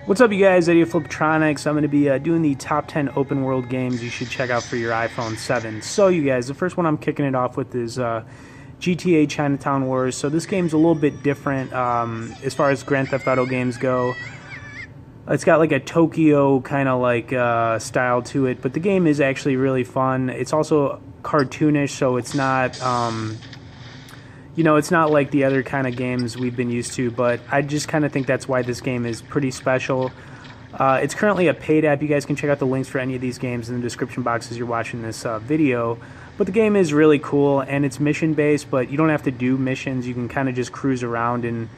What's up, you guys? Eddie of Fliptroniks. I'm going to be doing the top 10 open world games you should check out for your iPhone 7. So, you guys, the first one I'm kicking it off with is GTA Chinatown Wars. So this game's a little bit different as far as Grand Theft Auto games go. It's got like a Tokyo kind of like style to it, but the game is actually really fun. It's also cartoonish, so it's not it's not like the other kind of games we've been used to, but I just kind of think that's why this game is pretty special. It's currently a paid app. You guys can check out the links for any of these games in the description box as you're watching this video. But the game is really cool, and it's mission-based, but you don't have to do missions. You can kind of just cruise around and,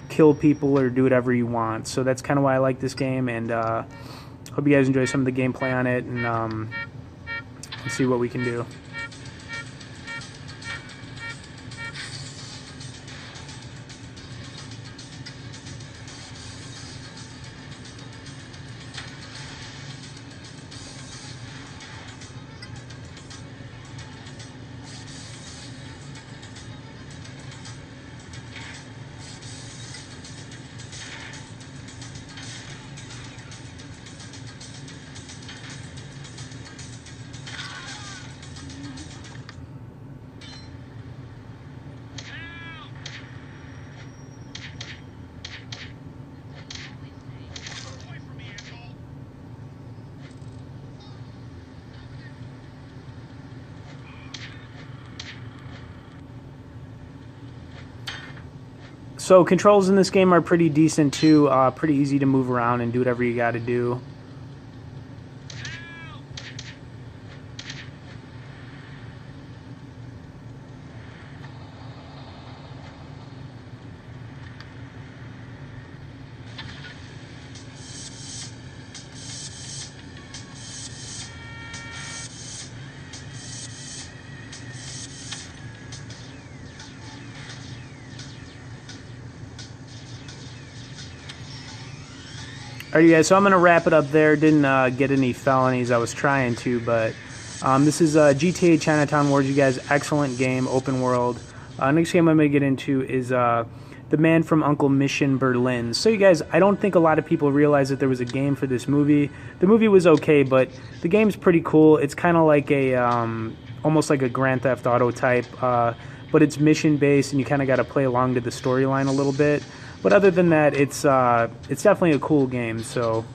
kill people or do whatever you want. So that's kind of why I like this game, and hope you guys enjoy some of the gameplay on it, and let's see what we can do. So controls in this game are pretty decent too, pretty easy to move around and do whatever you got to do. Alright, guys, so I'm going to wrap it up there. Didn't get any felonies. I was trying to, but this is GTA Chinatown Wars, you guys. Excellent game, open world. Next game I'm going to get into is The Man from Uncle Mission Berlin. So, you guys, I don't think a lot of people realize that there was a game for this movie. The movie was okay, but the game's pretty cool. It's kind of like a, almost like a Grand Theft Auto type, but it's mission-based, and you kind of got to play along to the storyline a little bit. But other than that, it's definitely a cool game, so...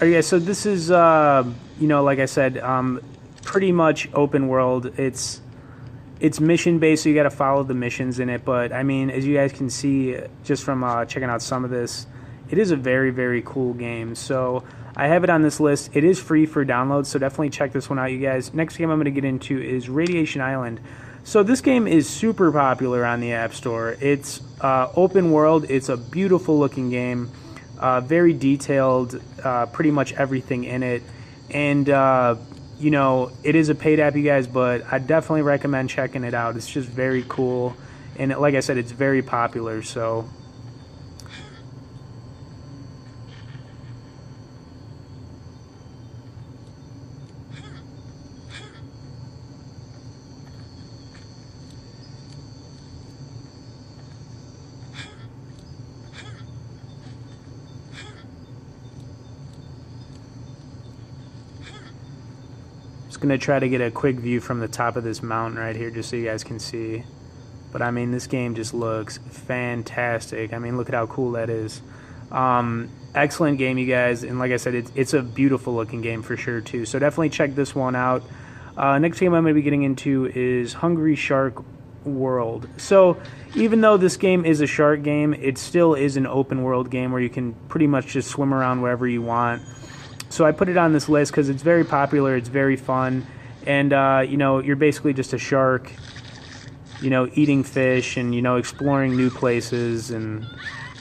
Alright, yeah, so this is, like I said, pretty much open world. It's mission-based, so you got to follow the missions in it. But, I mean, as you guys can see, just from checking out some of this, it is a very, very cool game. So, I have it on this list. It is free for download, so definitely check this one out, you guys. Next game I'm going to get into is Radiation Island. So, this game is super popular on the App Store. It's open world. It's a beautiful-looking game. Very detailed, pretty much everything in it, and it is a paid app, you guys, but I definitely recommend checking it out. It's just very cool, and like I said, it's very popular, so... Just going to try to get a quick view from the top of this mountain right here just so you guys can see. But I mean, this game just looks fantastic. I mean, look at how cool that is. Excellent game, you guys. And like I said, it's a beautiful looking game for sure, too. So definitely check this one out. Next game I'm going to be getting into is Hungry Shark World. So even though this game is a shark game, it still is an open world game where you can pretty much just swim around wherever you want. So I put it on this list because it's very popular, it's very fun, and you know, you're basically just a shark, you know, eating fish and, you know, exploring new places, and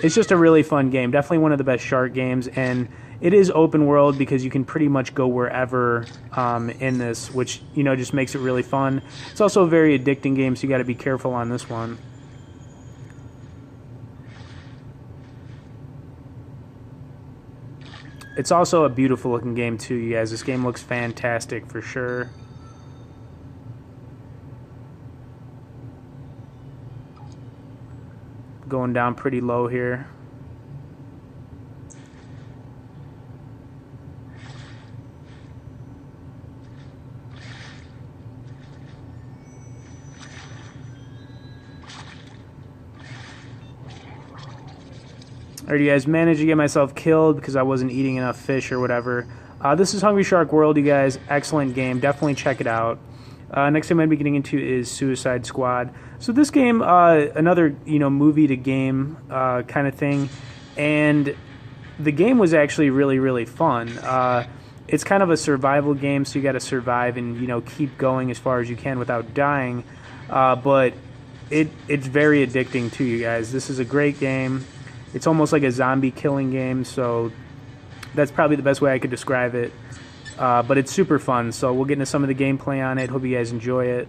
it's just a really fun game. Definitely one of the best shark games, and it is open world because you can pretty much go wherever in this, which, you know, just makes it really fun. It's also a very addicting game, so you got to be careful on this one. It's also a beautiful looking game too, you guys. This game looks fantastic for sure. Going down pretty low here. Alright, you guys, managed to get myself killed because I wasn't eating enough fish or whatever. This is Hungry Shark World, you guys. Excellent game. Definitely check it out. Next game I'm going to be getting into is Suicide Squad. So this game, another, you know, movie to game kind of thing. And the game was actually really, really fun. It's kind of a survival game, so you got to survive and, you know, keep going as far as you can without dying. But it's very addicting to you guys. This is a great game. It's almost like a zombie killing game, so that's probably the best way I could describe it. But it's super fun, so we'll get into some of the gameplay on it. Hope you guys enjoy it.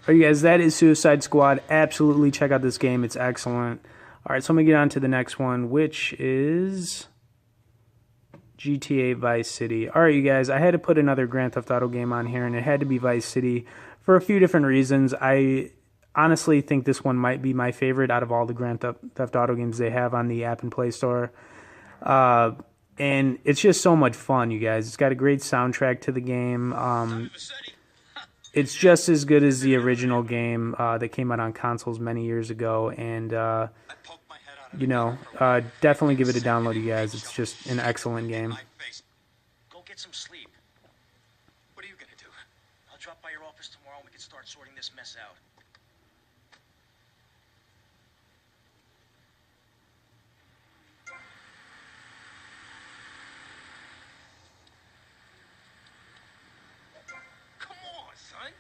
Alright, you guys, that is Suicide Squad. Absolutely check out this game. It's excellent. Alright, so I'm going to get on to the next one, which is GTA Vice City. Alright, you guys, I had to put another Grand Theft Auto game on here, and it had to be Vice City for a few different reasons. I honestly think this one might be my favorite out of all the Grand Theft Auto games they have on the App and Play Store. And it's just so much fun, you guys. It's got a great soundtrack to the game. It's just as good as the original game that came out on consoles many years ago, and you know, definitely give it a download, you guys. It's just an excellent game. Go get some sleep. What are you gonna do? I'll drop by your office tomorrow and we can start sorting this mess out. Come on, son.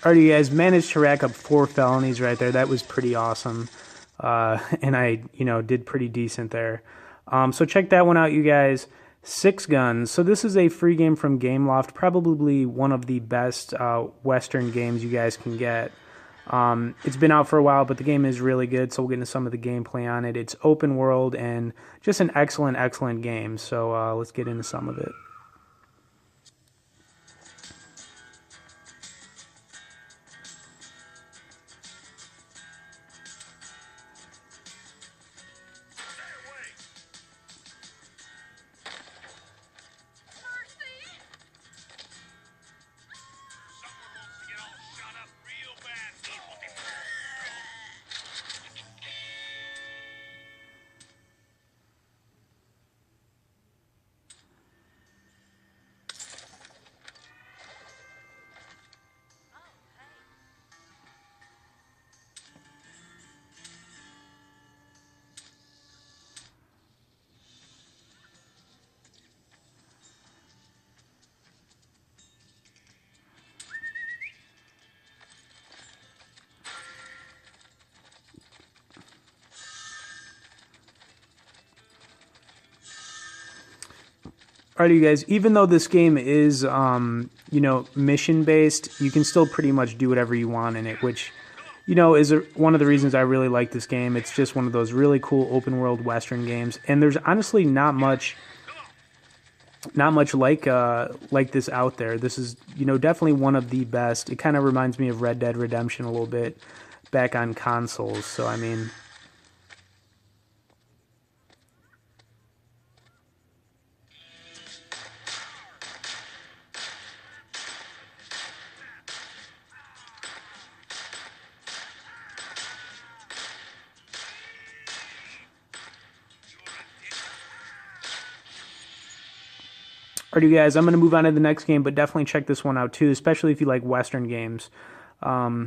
Alrighty, guys, managed to rack up 4 felonies right there. That was pretty awesome. And I, did pretty decent there. So check that one out, you guys. 6 Guns. So this is a free game from Gameloft, probably one of the best Western games you guys can get. It's been out for a while, but the game is really good, so we'll get into some of the gameplay on it. It's open world and just an excellent, excellent game. So let's get into some of it. Alright, you guys, even though this game is, mission-based, you can still pretty much do whatever you want in it, which, is one of the reasons I really like this game. It's just one of those really cool open-world Western games, and there's honestly not much like this out there. This is, definitely one of the best. It kind of reminds me of Red Dead Redemption a little bit back on consoles, so I mean... Alright, you guys, I'm going to move on to the next game, but definitely check this one out too, especially if you like Western games. Okay,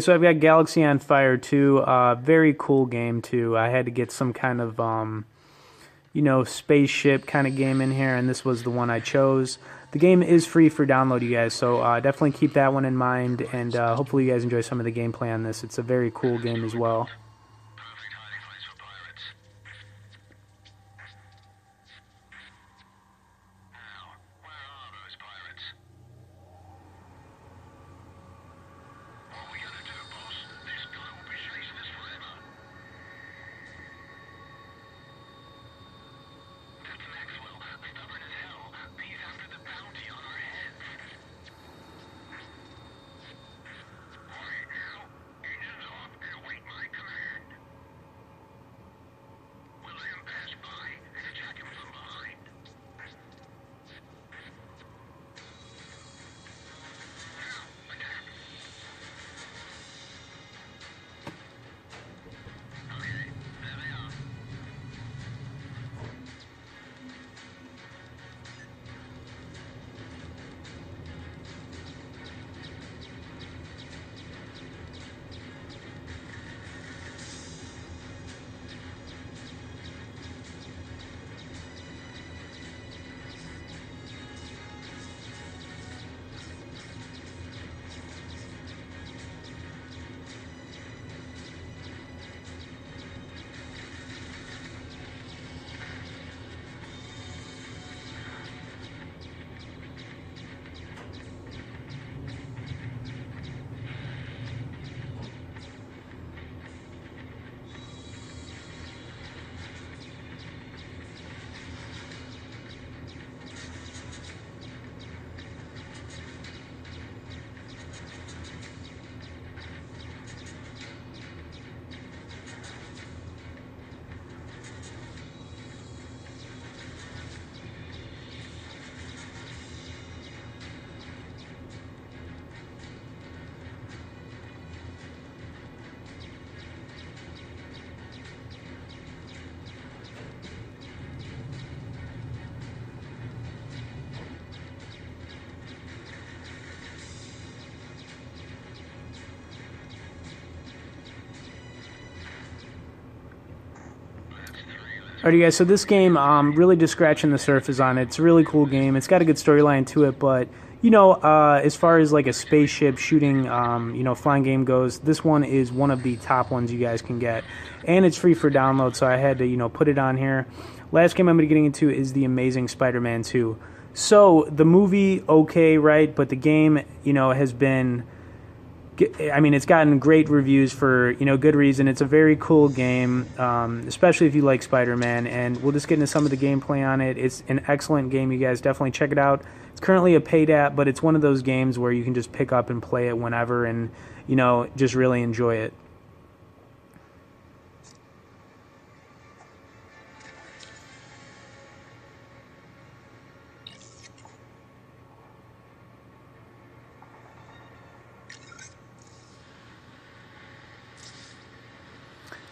so I've got Galaxy on Fire 2. Very cool game too. I had to get some kind of spaceship kind of game in here, and this was the one I chose. The game is free for download, you guys, so definitely keep that one in mind, and hopefully you guys enjoy some of the gameplay on this. It's a very cool game as well. Alrighty guys, so this game, really just scratching the surface on it. It's a really cool game. It's got a good storyline to it, but, you know, as far as like a spaceship shooting, you know, flying game goes, this one is one of the top ones you guys can get. And it's free for download, so I had to, you know, put it on here. Last game I'm going to be getting into is The Amazing Spider-Man 2. So, the movie, okay, right, but the game, you know, has been... I mean, it's gotten great reviews for, you know, good reason. It's a very cool game, especially if you like Spider-Man, and we'll just get into some of the gameplay on it. It's an excellent game. You guys definitely check it out. It's currently a paid app, but it's one of those games where you can just pick up and play it whenever and, you know, just really enjoy it.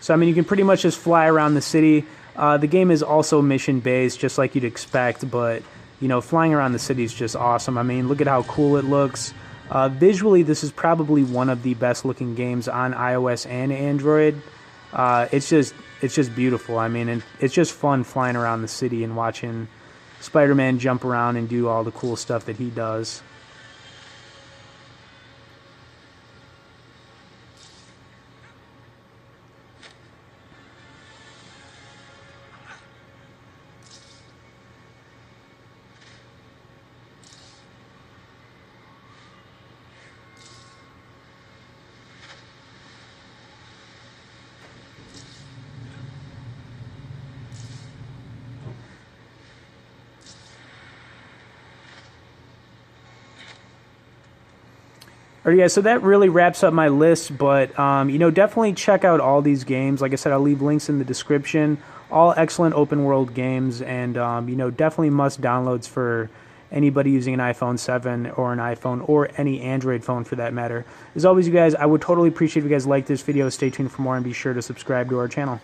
So, I mean, you can pretty much just fly around the city. The game is also mission-based, just like you'd expect, but, you know, flying around the city is just awesome. I mean, look at how cool it looks. Visually, this is probably one of the best-looking games on iOS and Android. It's just beautiful. I mean, and it's just fun flying around the city and watching Spider-Man jump around and do all the cool stuff that he does. Alright guys, so that really wraps up my list, but, you know, definitely check out all these games. Like I said, I'll leave links in the description. All excellent open world games, and, you know, definitely must downloads for anybody using an iPhone 7 or an iPhone or any Android phone for that matter. As always, you guys, I would totally appreciate if you guys like this video. Stay tuned for more and be sure to subscribe to our channel.